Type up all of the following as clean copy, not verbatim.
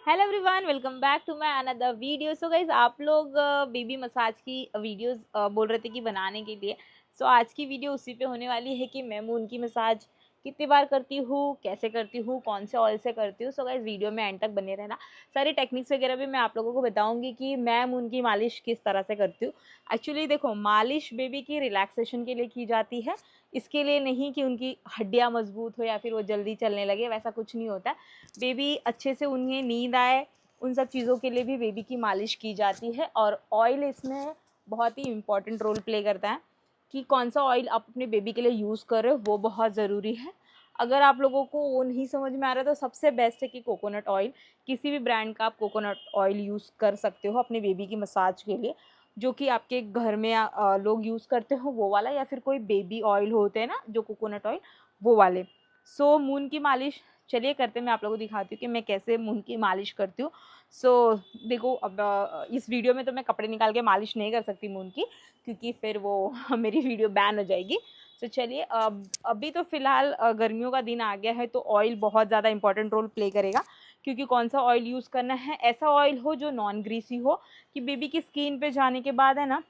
Hello everyone, welcome back to my another video. So guys, आप लोग baby massage की videos बोल रहे थे कि बनाने के लिए। सो आज की वीडियो उसी पे होने वाली है कि मैं उनकी मसाज कितनी बार करती हूँ, कैसे करती हूँ, कौन से ऑयल से करती हूँ। सो गाइज, वीडियो में एंड तक बने रहना। सारी टेक्निक्स वगैरह भी मैं आप लोगों को बताऊंगी कि मैं उनकी मालिश किस तरह से करती हूँ। एक्चुअली देखो, मालिश बेबी की रिलैक्सेशन के लिए की जाती है, इसके लिए नहीं कि उनकी हड्डियाँ मजबूत हो या फिर वो जल्दी चलने लगे, वैसा कुछ नहीं होता है। बेबी अच्छे से उन्हें नींद आए, उन सब चीज़ों के लिए भी बेबी की मालिश की जाती है। और ऑयल इसमें बहुत ही इम्पॉर्टेंट रोल प्ले करता है कि कौन सा ऑयल आप अपने बेबी के लिए यूज़ कर रहे हो, वो बहुत ज़रूरी है। अगर आप लोगों को वो नहीं समझ में आ रहा है तो सबसे बेस्ट है कि कोकोनट ऑयल, किसी भी ब्रांड का आप कोकोनट ऑयल यूज़ कर सकते हो अपने बेबी की मसाज के लिए, जो कि आपके घर में लोग यूज़ करते हो वो वाला, या फिर कोई बेबी ऑयल होते हैं ना जो कोकोनट ऑयल, वो वाले। सो मून की मालिश चलिए करते हैं। मैं आप लोगों को दिखाती हूँ कि मैं कैसे मून की मालिश करती हूँ। सो देखो, अब इस वीडियो में तो मैं कपड़े निकाल के मालिश नहीं कर सकती मून की, क्योंकि फिर वो मेरी वीडियो बैन हो जाएगी। तो चलिए, अभी तो फ़िलहाल गर्मियों का दिन आ गया है तो ऑयल बहुत ज़्यादा इंपॉर्टेंट रोल प्ले करेगा। क्योंकि कौन सा ऑयल यूज़ करना है, ऐसा ऑयल हो जो नॉन ग्रीसी हो, कि बेबी की स्किन पे जाने के बाद है ना,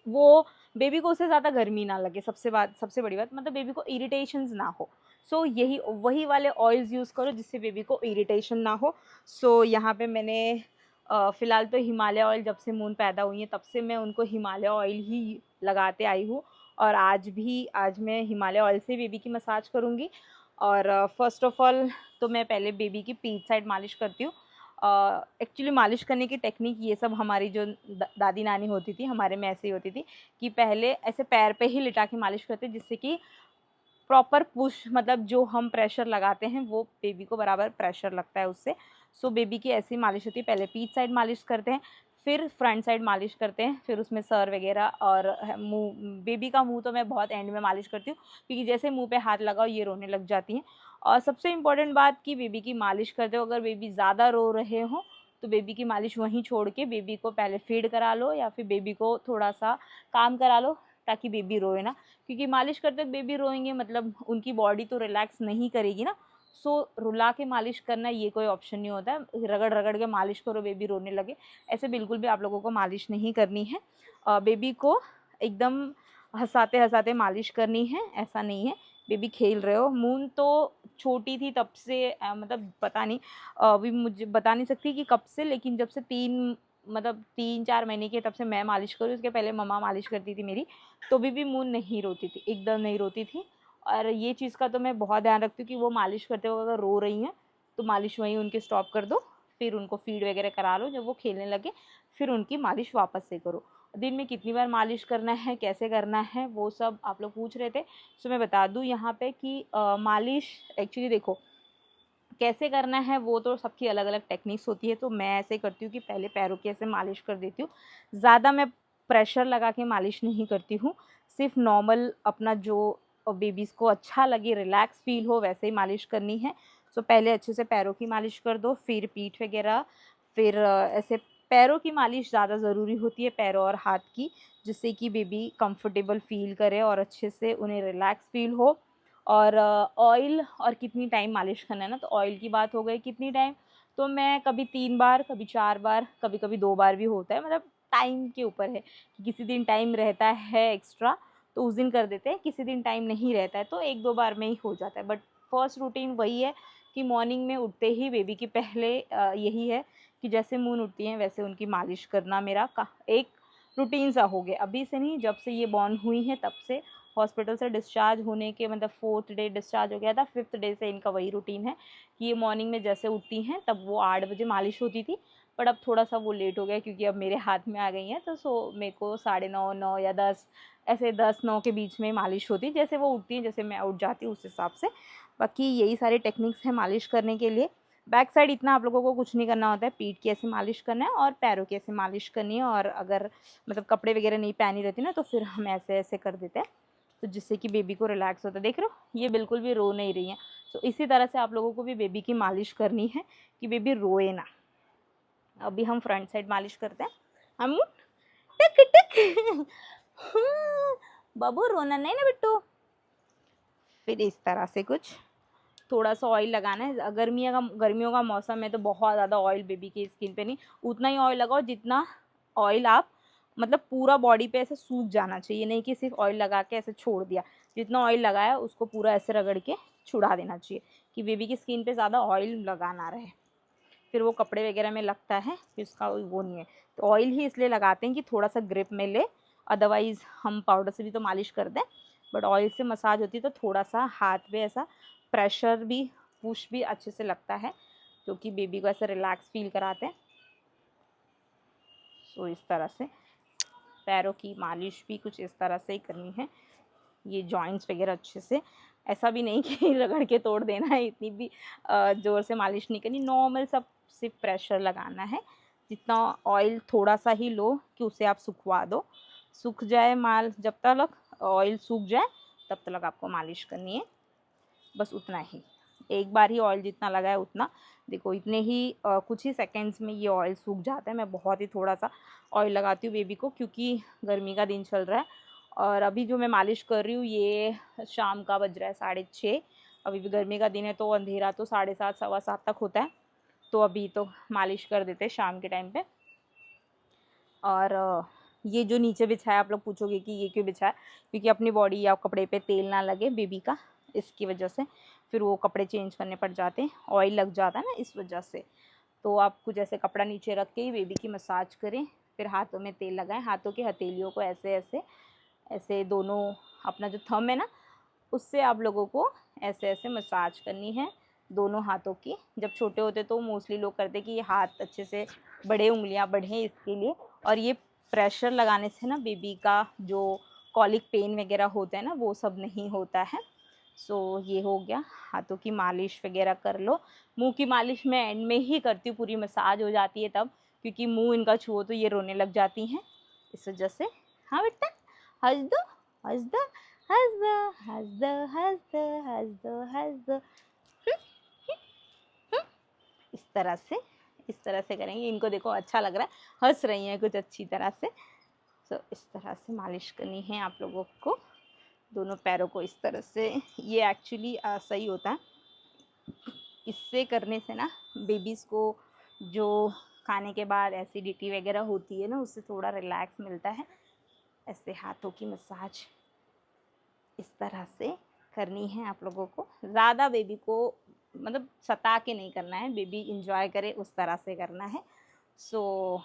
वो बेबी को उससे ज़्यादा गर्मी ना लगे। सबसे बड़ी बात, मतलब बेबी को इरिटेशंस ना हो। सो यही वही वाले ऑयल्स यूज़ करो जिससे बेबी को इरिटेशन ना हो। सो यहाँ पे मैंने फ़िलहाल तो हिमालय ऑयल, जब से मून पैदा हुई है तब से मैं उनको हिमालय ऑयल ही लगाते आई हूँ। और आज मैं हिमालय ऑयल से बेबी की मसाज करूँगी। और फर्स्ट ऑफ ऑल तो मैं पहले बेबी की पीठ साइड मालिश करती हूँ। एक्चुअली मालिश करने की टेक्निक ये सब हमारी जो दादी नानी होती थी, हमारे में ऐसे ही होती थी कि पहले ऐसे पैर पे ही लिटा के मालिश करते, जिससे कि प्रॉपर पुश, मतलब जो हम प्रेशर लगाते हैं वो बेबी को बराबर प्रेशर लगता है उससे। सो बेबी की ऐसी मालिश होती है, पहले पीठ साइड मालिश करते हैं, फिर फ्रंट साइड मालिश करते हैं, फिर उसमें सर वगैरह और मुंह। बेबी का मुंह तो मैं बहुत एंड में मालिश करती हूँ, क्योंकि जैसे मुंह पे हाथ लगाओ ये रोने लग जाती हैं। और सबसे इम्पॉर्टेंट बात कि बेबी की मालिश करते हो, अगर बेबी ज़्यादा रो रहे हो तो बेबी की मालिश वहीं छोड़ के बेबी को पहले फीड करा लो, या फिर बेबी को थोड़ा सा काम करा लो, ताकि बेबी रोए ना। क्योंकि मालिश करते वक्त बेबी रोएंगे मतलब उनकी बॉडी तो रिलैक्स नहीं करेगी ना। सो रुला के मालिश करना ये कोई ऑप्शन नहीं होता है। रगड़ रगड़ के मालिश करो बेबी रोने लगे, ऐसे बिल्कुल भी आप लोगों को मालिश नहीं करनी है। बेबी को एकदम हंसाते हंसाते मालिश करनी है, ऐसा नहीं है बेबी खेल रहे हो। मून तो छोटी थी तब से, मतलब पता नहीं, अभी मुझे बता नहीं सकती कि कब से, लेकिन जब से 3-4 महीने की है तब से मैं मालिश करूँ। उसके पहले मम्मा मालिश करती थी मेरी, तो भी मून नहीं रोती थी, एकदम नहीं रोती थी। और ये चीज़ का तो मैं बहुत ध्यान रखती हूँ कि वो मालिश करते वक्त अगर रो रही हैं तो मालिश वहीं उनकी स्टॉप कर दो, फिर उनको फीड वगैरह करा लो। जब वो खेलने लगे फिर उनकी मालिश वापस से करो। दिन में कितनी बार मालिश करना है, कैसे करना है, वो सब आप लोग पूछ रहे थे। सो मैं बता दूँ यहाँ पे कि मालिश एक्चुअली देखो कैसे करना है, वो तो सबकी अलग अलग टेक्निक्स होती है। तो मैं ऐसे करती हूँ कि पहले पैरों की ऐसे मालिश कर देती हूँ। ज़्यादा मैं प्रेशर लगा के मालिश नहीं करती हूँ, सिर्फ नॉर्मल अपना जो बेबीज़ को अच्छा लगे, रिलैक्स फील हो, वैसे ही मालिश करनी है। सो पहले अच्छे से पैरों की मालिश कर दो, फिर पीठ वगैरह, फिर ऐसे पैरों की मालिश ज़्यादा ज़रूरी होती है, पैरों और हाथ की, जिससे कि बेबी कंफर्टेबल फील करे और अच्छे से उन्हें रिलैक्स फील हो। और ऑयल और कितनी टाइम मालिश करना है ना, तो ऑयल की बात हो गई कितनी टाइम, तो मैं कभी 3 बार, कभी 4 बार, कभी कभी 2 बार भी होता है। मतलब टाइम के ऊपर है कि किसी दिन टाइम रहता है एक्स्ट्रा तो उस दिन कर देते हैं, किसी दिन टाइम नहीं रहता है तो 1-2 बार में ही हो जाता है। बट फर्स्ट रूटीन वही है कि मॉर्निंग में उठते ही बेबी की पहले यही है कि जैसे मून उठती हैं वैसे उनकी मालिश करना मेरा एक रूटीन सा हो गया। अभी से नहीं, जब से ये बॉर्न हुई हैं तब से। हॉस्पिटल से डिस्चार्ज होने के मतलब 4th डे डिस्चार्ज हो गया था, 5th डे से इनका वही रूटीन है कि ये मॉर्निंग में जैसे उठती हैं तब वो 8 बजे मालिश होती थी। बट अब थोड़ा सा वो लेट हो गया क्योंकि अब मेरे हाथ में आ गई हैं, तो मेरे को 9:30, 9 या 10, ऐसे 10-9 के बीच में मालिश होती है। जैसे वो उठती हैं, जैसे मैं उठ जाती हूँ उस हिसाब से। बाकी यही सारी टेक्निक्स हैं मालिश करने के लिए। बैक साइड इतना आप लोगों को कुछ नहीं करना होता है, पीठ की ऐसे मालिश करना है और पैरों की ऐसे मालिश करनी है। और अगर मतलब कपड़े वगैरह नहीं पहनी रहती ना तो फिर हम ऐसे ऐसे कर देते हैं, तो जिससे कि बेबी को रिलैक्स होता है। देख रहे हो ये बिल्कुल भी रो नहीं रही हैं। तो इसी तरह से आप लोगों को भी बेबी की मालिश करनी है कि बेबी रोए ना। अभी हम फ्रंट साइड मालिश करते हैं। हम टिक टिक बाबू रोना नहीं ना बिट्टू। फिर इस तरह से कुछ, थोड़ा सा ऑयल लगाना है। गर्मियों का मौसम है तो बहुत ज़्यादा ऑयल बेबी की स्किन पे नहीं, उतना ही ऑयल लगाओ जितना ऑयल आप मतलब पूरा बॉडी पे ऐसे सूख जाना चाहिए, नहीं कि सिर्फ ऑयल लगा के ऐसे छोड़ दिया। जितना ऑयल लगाया उसको पूरा ऐसे रगड़ के छुड़ा देना चाहिए कि बेबी की स्किन पे ज़्यादा ऑयल लगा ना रहे, फिर वो कपड़े वगैरह में लगता है, फिर उसका वो नहीं है। तो ऑयल ही इसलिए लगाते हैं कि थोड़ा सा ग्रिप में ले, अदरवाइज़ हम पाउडर से भी तो मालिश कर दें, बट ऑयल से मसाज होती है तो थोड़ा सा हाथ पे ऐसा प्रेशर भी, पुश भी अच्छे से लगता है, जो कि बेबी को ऐसे रिलैक्स फील कराते हैं। सो इस तरह से पैरों की मालिश भी कुछ इस तरह से ही करनी है। ये जॉइंट्स वगैरह अच्छे से, ऐसा भी नहीं कि रगड़ के तोड़ देना है, इतनी भी ज़ोर से मालिश नहीं करनी, नॉर्मल सब सिर्फ प्रेशर लगाना है। जितना ऑयल थोड़ा सा ही लो कि उसे आप सुखवा दो, सूख जाए माल, जब तक ऑयल सूख जाए तब तक आपको मालिश करनी है, बस उतना ही। एक बार ही ऑयल जितना लगाए उतना, देखो इतने ही कुछ ही सेकंड्स में ये ऑयल सूख जाता है। मैं बहुत ही थोड़ा सा ऑयल लगाती हूँ बेबी को, क्योंकि गर्मी का दिन चल रहा है। और अभी जो मैं मालिश कर रही हूँ ये शाम का बज रहा है 6:30, अभी भी गर्मी का दिन है तो अंधेरा तो 7:30 7:15 तक होता है, तो अभी तो मालिश कर देते हैं शाम के टाइम पे। और ये जो नीचे बिछाया, आप लोग पूछोगे कि ये क्यों बिछाया, क्योंकि अपनी बॉडी या कपड़े पे तेल ना लगे बेबी का, इसकी वजह से फिर वो कपड़े चेंज करने पड़ जाते हैं, ऑयल लग जाता है ना इस वजह से। तो आप कुछ ऐसे कपड़ा नीचे रख के ही बेबी की मसाज करें, फिर हाथों में तेल लगाएं, हाथों की हथेलियों को ऐसे ऐसे ऐसे दोनों, अपना जो थंब है ना उससे आप लोगों को ऐसे ऐसे मसाज करनी है दोनों हाथों की। जब छोटे होते तो मोस्टली लोग करते कि ये हाथ अच्छे से बड़े उंगलियां बढ़ें इसके लिए, और ये प्रेशर लगाने से ना बेबी का जो कॉलिक पेन वगैरह होता है ना वो सब नहीं होता है। सो ये हो गया, हाथों की मालिश वगैरह कर लो। मुंह की मालिश मैं एंड में ही करती हूँ, पूरी मसाज हो जाती है तब, क्योंकि मुंह इनका छुओ तो ये रोने लग जाती हैं इस वजह से। हाँ बेटा, हंस दो, हंस दो, हंस दो, हंस दो, हंस दो, हंस दो, हंस दो। इस तरह से करेंगे। इनको देखो अच्छा लग रहा है, हंस रही हैं कुछ अच्छी तरह से। सो इस तरह से मालिश करनी है आप लोगों को दोनों पैरों को इस तरह से। ये एक्चुअली सही होता है, इससे करने से ना बेबीज़ को जो खाने के बाद एसिडिटी वगैरह होती है ना उससे थोड़ा रिलैक्स मिलता है। ऐसे हाथों की मसाज इस तरह से करनी है आप लोगों को, ज़्यादा बेबी को मतलब सता के नहीं करना है, बेबी इंजॉय करे उस तरह से करना है। सो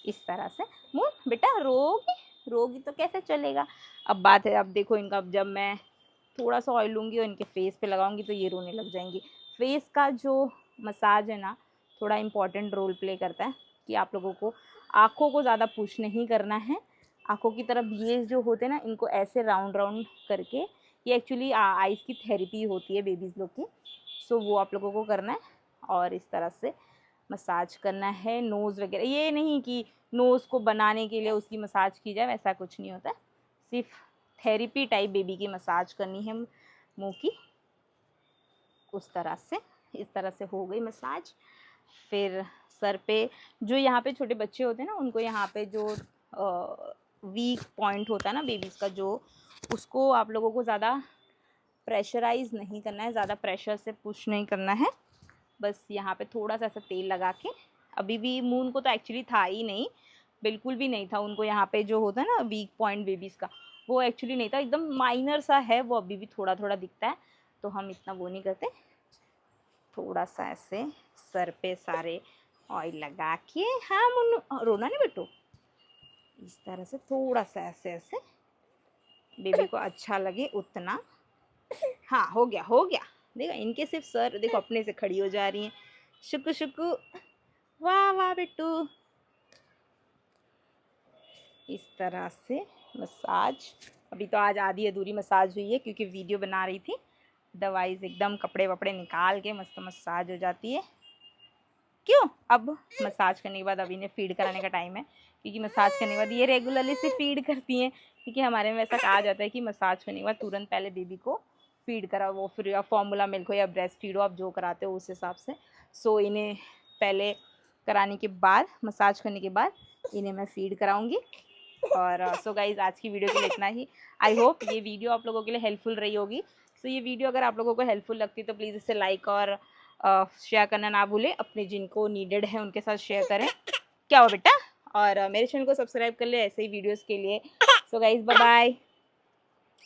इस तरह से। मुन बेटा रोगी, रोगी तो कैसे चलेगा। अब बात है, अब देखो इनका, अब जब मैं थोड़ा सा ऑयल लूँगी और इनके फेस पे लगाऊंगी तो ये रोने लग जाएंगी। फेस का जो मसाज है ना थोड़ा इम्पॉर्टेंट रोल प्ले करता है, कि आप लोगों को आँखों को ज़्यादा पुश नहीं करना है, आँखों की तरफ ये जो होते हैं ना इनको ऐसे राउंड राउंड करके, ये एक्चुअली आइज़ की थेरेपी होती है बेबीज़ लोग की। सो वो आप लोगों को करना है और इस तरह से मसाज करना है। नोज़ वगैरह, ये नहीं कि नोज़ को बनाने के लिए उसकी मसाज की जाए, वैसा कुछ नहीं होता, सिर्फ थेरेपी टाइप बेबी की मसाज करनी है मुंह की, उस तरह से। इस तरह से हो गई मसाज। फिर सर पे, जो यहाँ पे छोटे बच्चे होते हैं ना उनको यहाँ पे जो वीक पॉइंट होता है ना बेबीज़ का, जो उसको आप लोगों को ज़्यादा प्रेशराइज़ नहीं करना है, ज़्यादा प्रेशर से पुश नहीं करना है, बस यहाँ पे थोड़ा सा ऐसा तेल लगा के। अभी भी मून को तो एक्चुअली था ही नहीं, बिल्कुल भी नहीं था, उनको यहाँ पे जो होता है ना वीक पॉइंट बेबीज़ का वो एक्चुअली नहीं था, एकदम माइनर सा है वो, अभी भी थोड़ा थोड़ा दिखता है, तो हम इतना वो नहीं करते। थोड़ा सा ऐसे सर पे सारे ऑयल लगा के, हाँ मुन्नू रोना नहीं बेटो, इस तरह से थोड़ा सा ऐसे ऐसे बेबी को अच्छा लगे उतना। हाँ हो गया हो गया, देखो इनके सिर्फ सर देखो अपने से खड़ी हो जा रही हैं। शुक्र शुक्र, वाह वाह बेटू। इस तरह से मसाज, अभी तो आज आधी अधूरी मसाज हुई है क्योंकि वीडियो बना रही थी, दवाई एकदम कपड़े वपड़े निकाल के मस्त मसाज हो जाती है। क्यों, अब मसाज करने के बाद अभी इन्हें फीड कराने का टाइम है, क्योंकि मसाज करने के बाद ये रेगुलरली से फीड करती हैं, क्योंकि हमारे में ऐसा कहा जाता है कि मसाज करने के बाद तुरंत पहले बेबी को फीड कराओ, वो फिर या फॉर्मूला मिल्क हो या ब्रेस्ट फीड हो, आप जो कराते हो उस हिसाब से। सो इन्हें पहले कराने के बाद, मसाज करने के बाद इन्हें मैं फीड कराऊंगी। और सो गाइज आज की वीडियो के लिए इतना ही। आई होप ये वीडियो आप लोगों के लिए हेल्पफुल रही होगी। सो ये वीडियो अगर आप लोगों को हेल्पफुल लगती है तो प्लीज़ इसे लाइक और शेयर करना ना भूलें। अपने जिनको नीडेड है उनके साथ शेयर करें। क्या हुआ बेटा? और मेरे चैनल को सब्सक्राइब कर ले ऐसे ही वीडियोज़ के लिए। So guys bye bye.